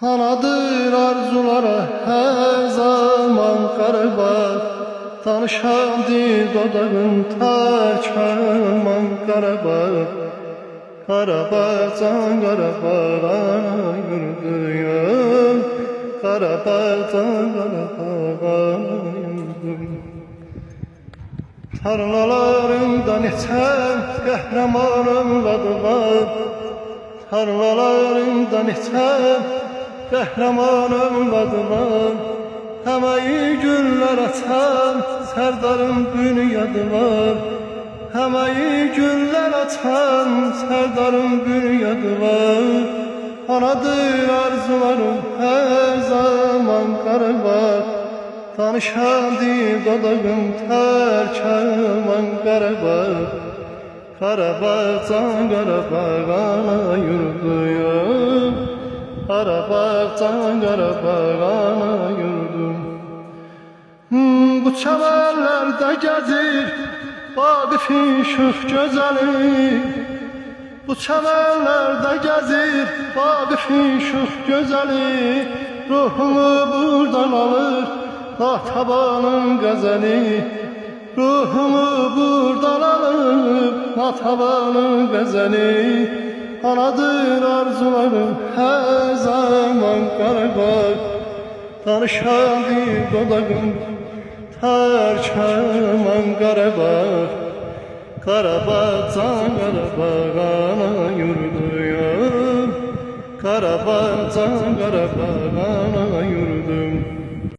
Anadır arzulara her zaman Qarabağ. Danışandı dodağın tarçaman Qarabağ. Qarabağ can Qarabağ ana yurduyum. Qarabağ can Qarabağ ana yurdum. Tarlalarında neçə qəhrəmanım var. Tarlalarında neçə qəhrəmanım var. Həməyi güllər açan sərdarım bünyadı var. Həməyi güllər açan sərdarım bünyadı var. Anadır arzularım hər zaman Qarabağ. Danışandı dodağım tərkəman Qarabağ. Qarabağ can Qarabağ ana yurduyum. Qarabağ can Qarabağ ana yurdum. Bu çəmənlərdə gəzir Vaqifin şux gözəli. Bu çəmənlərdə gəzir Vaqifin şux gözəli. Ruhumu buradan alır Natavanın qəzəli. Ruhumu buradan alır Natavanın qəzəli. Anadır arzularım hər zaman Qarabağ. Danışandı dodağım tərkəman Qarabağ. Qarabağ can Qarabağ ana yurduyum. Qarabağ can Qarabağ ana yurdum.